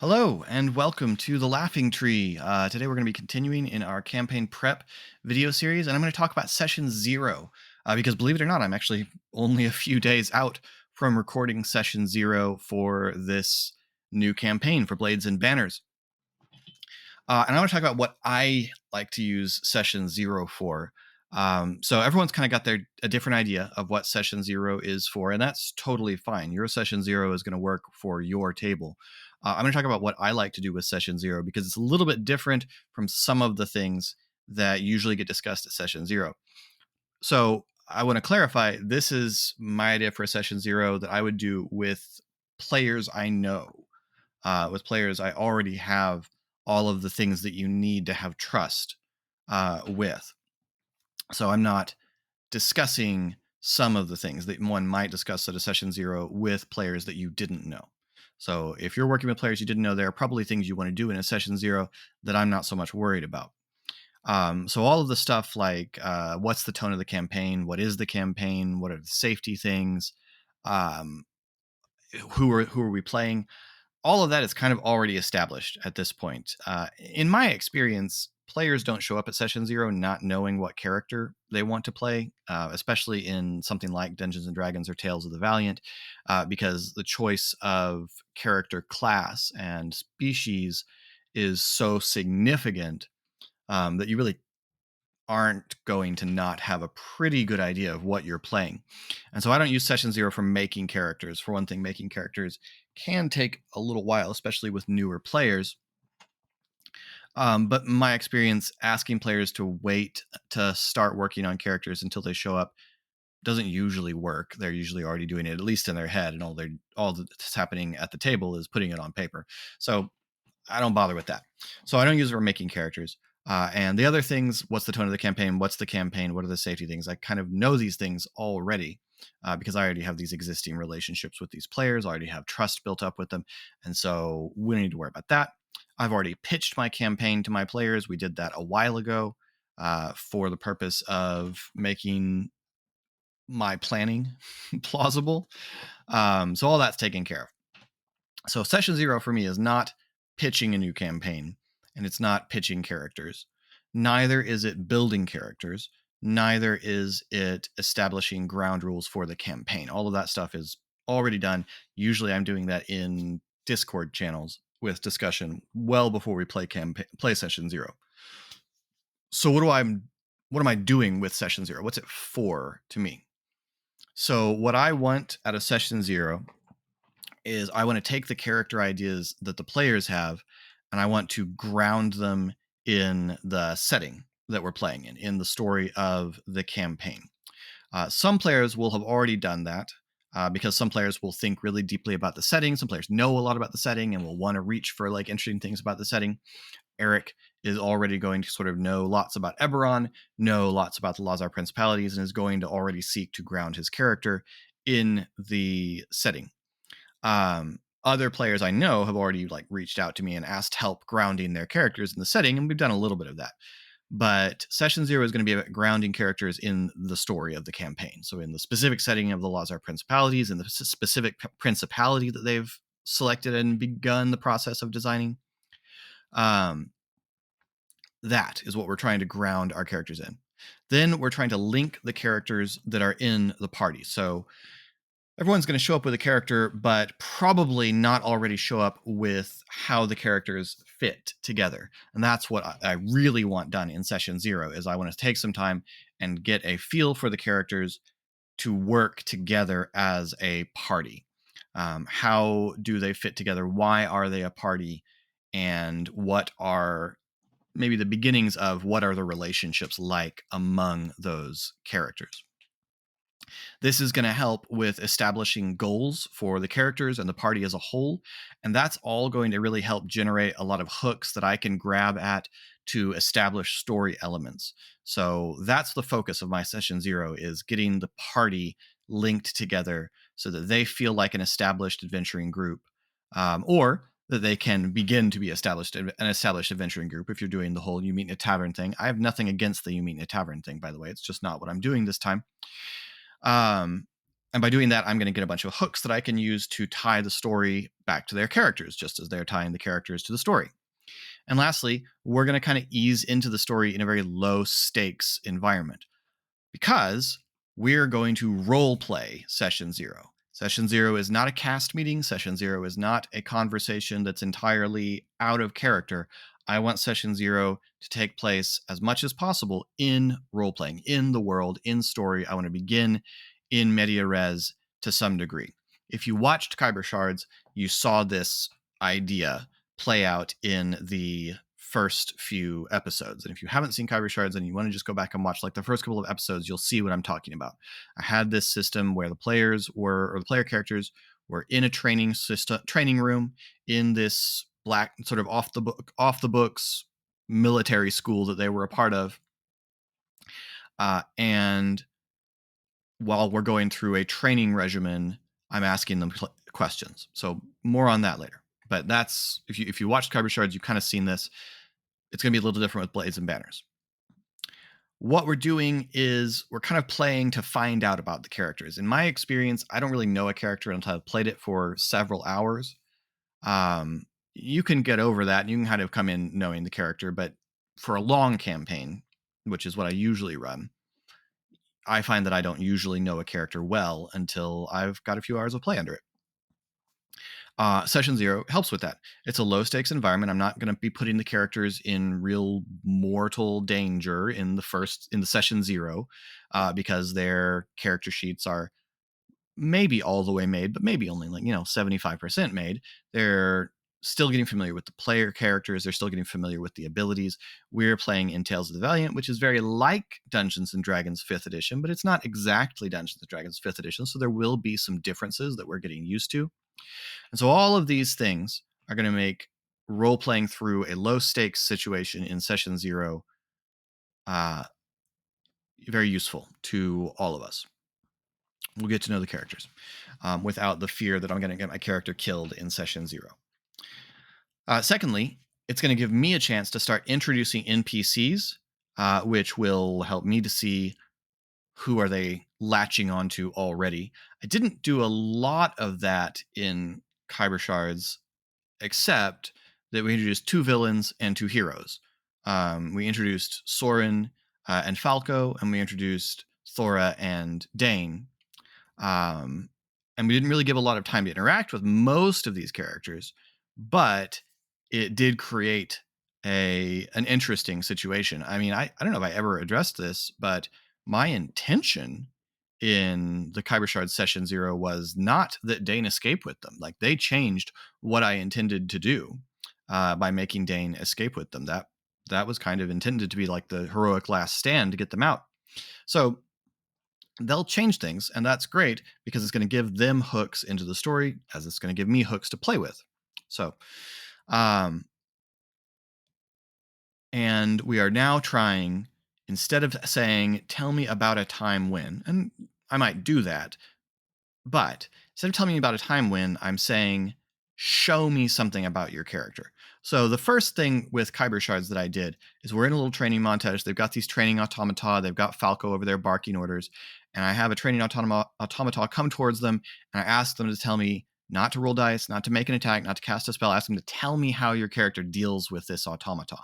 Hello and welcome to the Laughing Tree. Today we're going to be continuing in our campaign prep video series, and I'm going to talk about session zero because, believe it or not, I'm actually only a few days out from recording session zero for this new campaign for Blades and Banners. And I want to talk about what I like to use session zero for. So everyone's kind of got a different idea of what session zero is for, and that's totally fine. Your session zero is going to work for your table. I'm going to talk about what I like to do with session zero because it's a little bit different from some of the things that usually get discussed at session zero. So I want to clarify this is my idea for a session zero that I would do with players I know, with players I already have all of the things that you need to have trust with. So I'm not discussing some of the things that one might discuss at a session zero with players that you didn't know. So if you're working with players you didn't know, there are probably things you want to do in a session zero that I'm not so much worried about. So all of the stuff like what's the tone of the campaign, what is the campaign, what are the safety things, um, who are we playing, all of that is kind of already established at this point. In my experience, players don't show up at session zero not knowing what character they want to play, especially in something like Dungeons and Dragons or Tales of the Valiant, because the choice of character class and species is so significant that you really aren't going to not have a pretty good idea of what you're playing. And so I don't use session zero for making characters. For one thing, making characters can take a little while, especially with newer players. But my experience asking players to wait to start working on characters until they show up doesn't usually work. They're usually already doing it, at least in their head, and all that's happening at the table is putting it on paper. So I don't bother with that. So I don't use it for making characters. And the other things, what's the tone of the campaign? What's the campaign? What are the safety things? I kind of know these things already because I already have these existing relationships with these players. I already have trust built up with them. And so we don't need to worry about that. I've already pitched my campaign to my players. We did that a while ago for the purpose of making my planning plausible. So all that's taken care of. So session zero for me is not pitching a new campaign, and it's not pitching characters. Neither is it building characters. Neither is it establishing ground rules for the campaign. All of that stuff is already done. Usually I'm doing that in Discord channels with discussion well before we play session zero. So what am I doing with session zero? What's it for to me? So what I want out of session zero is I want to take the character ideas that the players have and I want to ground them in the setting that we're playing in the story of the campaign. Some players will have already done that because some players will think really deeply about the setting. Some players know a lot about the setting and will want to reach for like interesting things about the setting. Eric is already going to sort of know lots about Eberron, know lots about the Lazar principalities, and is going to already seek to ground his character in the setting. Other players I know have already like reached out to me and asked help grounding their characters in the setting, and we've done a little bit of that. But session zero is going to be about grounding characters in the story of the campaign. So in the specific setting of the Lazar principalities and the specific principality that they've selected and begun the process of designing. That is what we're trying to ground our characters in. Then we're trying to link the characters that are in the party. So everyone's going to show up with a character, but probably not already show up with how the characters fit together. And that's what I really want done in session zero is I want to take some time and get a feel for the characters to work together as a party. How do they fit together? Why are they a party? And what are maybe the beginnings of what are the relationships like among those characters? This is going to help with establishing goals for the characters and the party as a whole. And that's all going to really help generate a lot of hooks that I can grab at to establish story elements. So that's the focus of my session zero is getting the party linked together so that they feel like an established adventuring group, or that they can begin to be an established adventuring group if you're doing the whole you meet in a tavern thing. I have nothing against the you meet in a tavern thing, by the way. It's just not what I'm doing this time. Um, And by doing that, I'm going to get a bunch of hooks that I can use to tie the story back to their characters, just as they're tying the characters to the story. And lastly, we're going to kind of ease into the story in a very low stakes environment because we're going to role play session 0. Session 0 is not a cast meeting. Session 0 is not a conversation that's entirely out of character. I want session 0 to take place as much as possible in role playing, in the world, in story. I want to begin in media res to some degree. If you watched Kyber Shards, you saw this idea play out in the first few episodes. And if you haven't seen Kyber Shards and you want to just go back and watch like the first couple of episodes, you'll see what I'm talking about. I had this system where the player characters were in a training room in this black sort of off the books military school that they were a part of. And while we're going through a training regimen, I'm asking them questions. So more on that later. But that's, if you watched Kyber Shards, you've kind of seen this. It's going to be a little different with Blades and Banners. What we're doing is we're kind of playing to find out about the characters. In my experience, I don't really know a character until I've played it for several hours. You can get over that. You can kind of come in knowing the character, but for a long campaign, which is what I usually run, I find that I don't usually know a character well until I've got a few hours of play under it. Session 0 helps with that. It's a low stakes environment. I'm not going to be putting the characters in real mortal danger in the session 0, because their character sheets are maybe all the way made, but maybe only 75% made. They're still getting familiar with the player characters. They're still getting familiar with the abilities. We're playing in Tales of the Valiant, which is very like Dungeons and Dragons 5th edition, but it's not exactly Dungeons and Dragons 5th edition. So there will be some differences that we're getting used to. And so all of these things are going to make role-playing through a low-stakes situation in Session 0 very useful to all of us. We'll get to know the characters without the fear that I'm going to get my character killed in Session 0. Secondly, it's going to give me a chance to start introducing NPCs, which will help me to see who are they latching onto already. I didn't do a lot of that in Kyber Shards, except that we introduced 2 villains and 2 heroes. We introduced Soren and Falco, and we introduced Thora and Dane. And we didn't really give a lot of time to interact with most of these characters, but it did create an interesting situation. I mean, I don't know if I ever addressed this, but my intention in the Kyber Shard Session 0 was not that Dane escape with them. Like, they changed what I intended to do by making Dane escape with them. That was kind of intended to be like the heroic last stand to get them out. So they'll change things, and that's great because it's going to give them hooks into the story, as it's going to give me hooks to play with. So, and we are now trying, instead of saying, tell me about a time when, and I might do that, but instead of telling me about a time when, I'm saying, show me something about your character. So the first thing with Kyber Shards that I did is we're in a little training montage. They've got these training automata. They've got Falco over there barking orders. And I have a training automata come towards them, and I ask them to tell me not to roll dice, not to make an attack, not to cast a spell. I ask them to tell me how your character deals with this automata.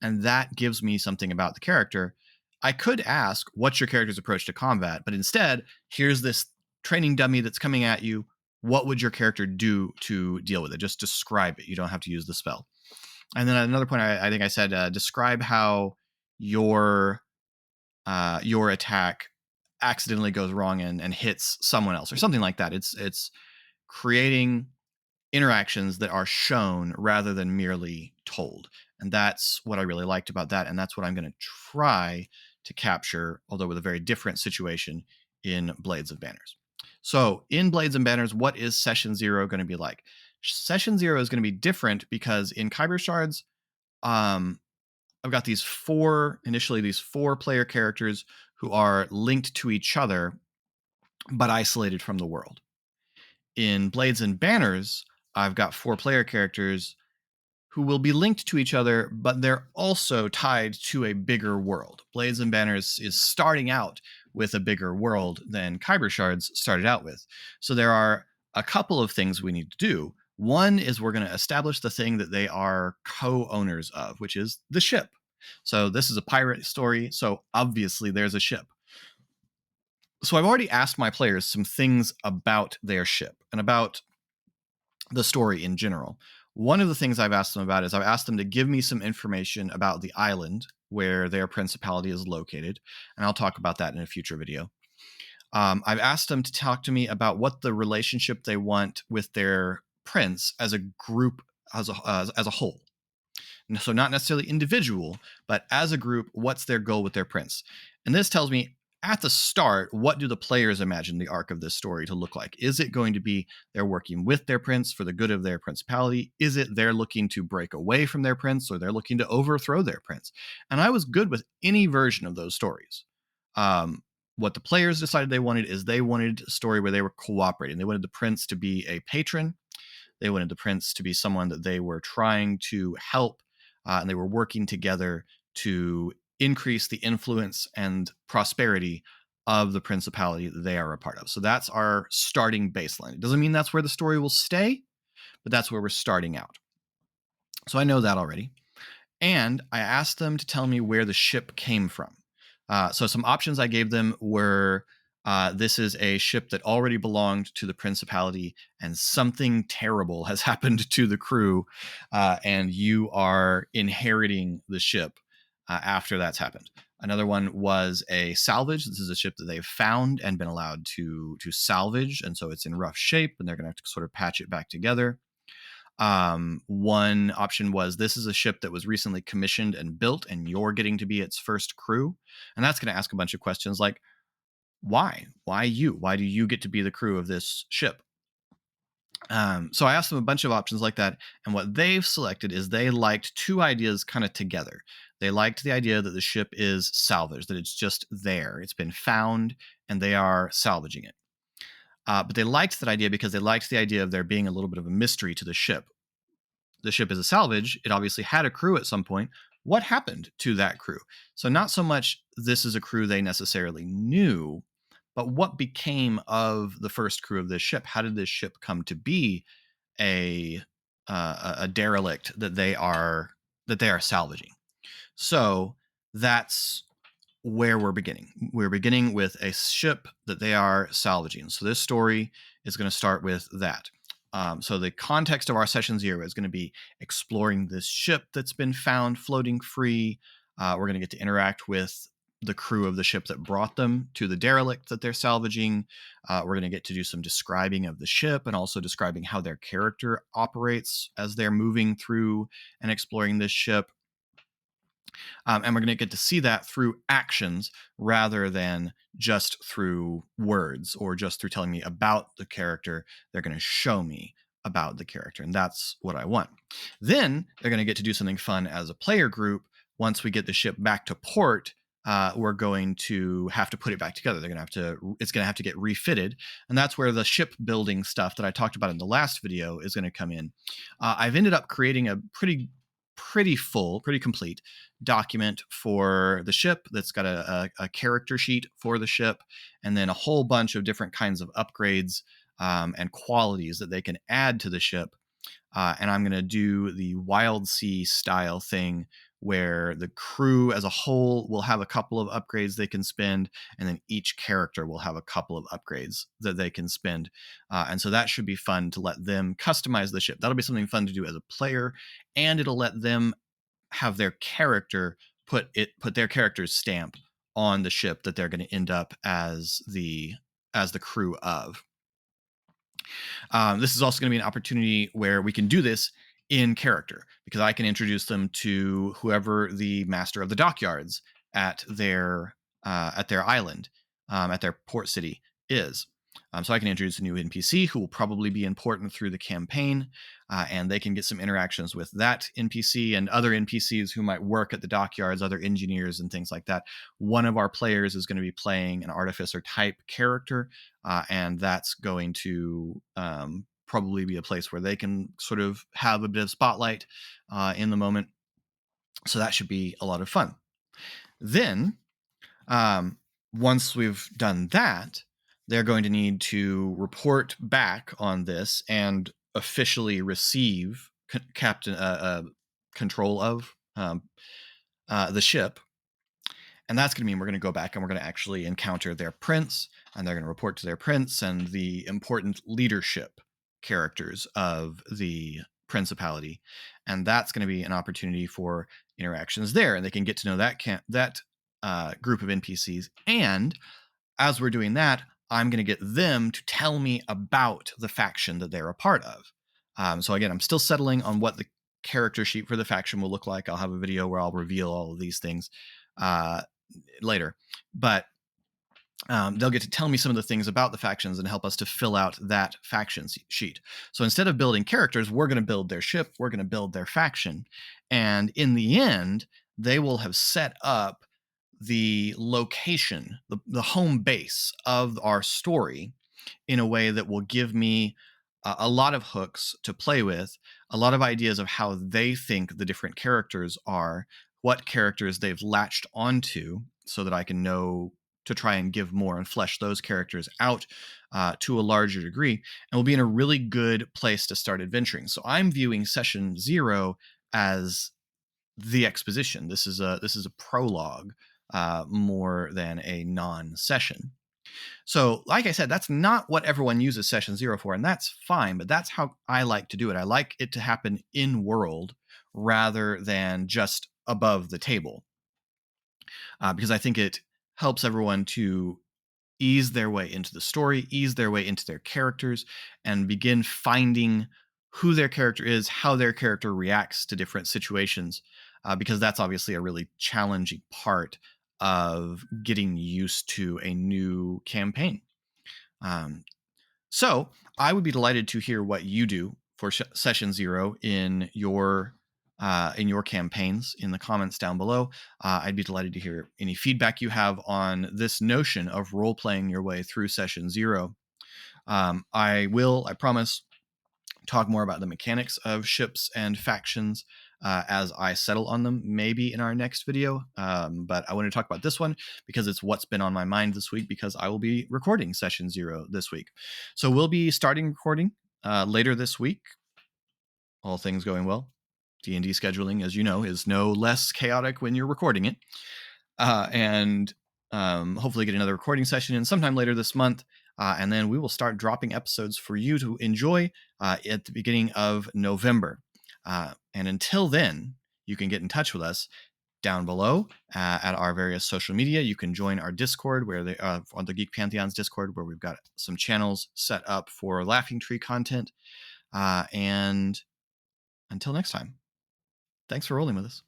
And that gives me something about the character. I could ask, what's your character's approach to combat? But instead, here's this training dummy that's coming at you. What would your character do to deal with it? Just describe it. You don't have to use the spell. And then at another point, I think I said, describe how your attack accidentally goes wrong and hits someone else, or something like that. It's creating interactions that are shown rather than merely told. And that's what I really liked about that. And that's what I'm going to try to capture, although with a very different situation, in Blades and Banners. So in Blades and Banners, what is Session 0 going to be like? Session 0 is going to be different because in Kyber Shards, I've got these four player characters who are linked to each other, but isolated from the world. In Blades and Banners, I've got 4 player characters who will be linked to each other, but they're also tied to a bigger world. Blades and Banners is starting out with a bigger world than Kyber Shards started out with. So there are a couple of things we need to do. One is we're going to establish the thing that they are co-owners of, which is the ship. So this is a pirate story, so obviously there's a ship. So I've already asked my players some things about their ship and about the story in general. One of the things I've asked them about is I've asked them to give me some information about the island where their principality is located, and I'll talk about that in a future video. I've asked them to talk to me about what the relationship they want with their prince as a group, as a whole. So not necessarily individual, but as a group, what's their goal with their prince? And this tells me at the start, what do the players imagine the arc of this story to look like? Is it going to be they're working with their prince for the good of their principality? Is it they're looking to break away from their prince, or they're looking to overthrow their prince? And I was good with any version of those stories. What the players decided they wanted is they wanted a story where they were cooperating. They wanted the prince to be a patron. They wanted the prince to be someone that they were trying to help, and they were working together to increase the influence and prosperity of the principality that they are a part of. So that's our starting baseline. It doesn't mean that's where the story will stay, but that's where we're starting out. So I know that already. And I asked them to tell me where the ship came from. So some options I gave them were this is a ship that already belonged to the principality, and something terrible has happened to the crew, and you are inheriting the ship after that's happened. Another one was a salvage. This is a ship that they've found and been allowed to salvage, and so it's in rough shape, and they're going to have to sort of patch it back together. One option was this is a ship that was recently commissioned and built, and you're getting to be its first crew. And that's going to ask a bunch of questions like, why? Why you? Why do you get to be the crew of this ship? So I asked them a bunch of options like that. And what they've selected is they liked two ideas kind of together. They liked the idea that the ship is salvaged, that it's just there. It's been found and they are salvaging it. But they liked that idea because they liked the idea of there being a little bit of a mystery to the ship. The ship is a salvage. It obviously had a crew at some point. What happened to that crew? So not so much this is a crew they necessarily knew, but what became of the first crew of this ship? How did this ship come to be a derelict that they are salvaging? So that's where we're beginning. We're beginning with a ship that they are salvaging. So this story is going to start with that. So the context of our session 0 is going to be exploring this ship that's been found floating free. We're going to get to interact with the crew of the ship that brought them to the derelict that they're salvaging. We're going to get to do some describing of the ship and also describing how their character operates as they're moving through and exploring this ship. And we're going to get to see that through actions rather than just through words or just through telling me about the character. They're going to show me about the character, and that's what I want. Then they're going to get to do something fun as a player group. Once we get the ship back to port, we're going to have to put it back together. It's going to have to get refitted. And that's where the ship building stuff that I talked about in the last video is going to come in. I've ended up creating a pretty full, pretty complete document for the ship that's got a character sheet for the ship, and then a whole bunch of different kinds of upgrades and qualities that they can add to the ship. And I'm going to do the Wild Sea style thing where the crew as a whole will have a couple of upgrades they can spend, and then each character will have a couple of upgrades that they can spend. And so that should be fun to let them customize the ship. That'll be something fun to do as a player, and it'll let them have their character put their character's stamp on the ship that they're going to end up as the crew of. This is also going to be an opportunity where we can do this in character, because I can introduce them to whoever the master of the dockyards at their island, at their port city is. So I can introduce a new NPC who will probably be important through the campaign, and they can get some interactions with that NPC and other NPCs who might work at the dockyards, other engineers and things like that. One of our players is going to be playing an artificer type character, and that's going to probably be a place where they can sort of have a bit of spotlight in the moment. So that should be a lot of fun. Then Once we've done that, they're going to need to report back on this and officially receive captain control of the ship. And that's going to mean we're going to go back and we're going to actually encounter their prince, and they're going to report to their prince and the important leadership characters of the principality. And that's going to be an opportunity for interactions there, and they can get to know that group of NPCs. And as we're doing that, I'm going to get them to tell me about the faction that they're a part of. So again, I'm still settling on what the character sheet for the faction will look like. I'll have a video where I'll reveal all of these things later, but they'll get to tell me some of the things about the factions and help us to fill out that faction sheet. So instead of building characters, we're going to build their ship, we're going to build their faction, and in the end, they will have set up the location, the home base of our story in a way that will give me a lot of hooks to play with, a lot of ideas of how they think the different characters are, what characters they've latched onto, so that I can know to try and give more and flesh those characters out to a larger degree. And we'll be in a really good place to start adventuring. So I'm viewing session 0 as the exposition. This is a prologue more than a non-session. So, like I said, that's not what everyone uses session 0 for, and that's fine, but that's how I like to do it. I like it to happen in world rather than just above the table, because I think it helps everyone to ease their way into the story, ease their way into their characters, and begin finding who their character is, how their character reacts to different situations, because that's obviously a really challenging part of getting used to a new campaign. So I would be delighted to hear what you do for session 0 in your campaigns in the comments down below. I'd be delighted to hear any feedback you have on this notion of role playing your way through session 0. I promise, talk more about the mechanics of ships and factions as I settle on them, maybe in our next video. But I want to talk about this one because it's what's been on my mind this week, because I will be recording session 0 this week. So we'll be starting recording later this week, all things going well. D&D scheduling, as you know, is no less chaotic when you're recording it. And hopefully get another recording session in sometime later this month. And then we will start dropping episodes for you to enjoy at the beginning of November. And until then, you can get in touch with us down below at our various social media. You can join our Discord, where they on the Geek Pantheon's Discord, where we've got some channels set up for Laughing Tree content. And until next time, thanks for rolling with us.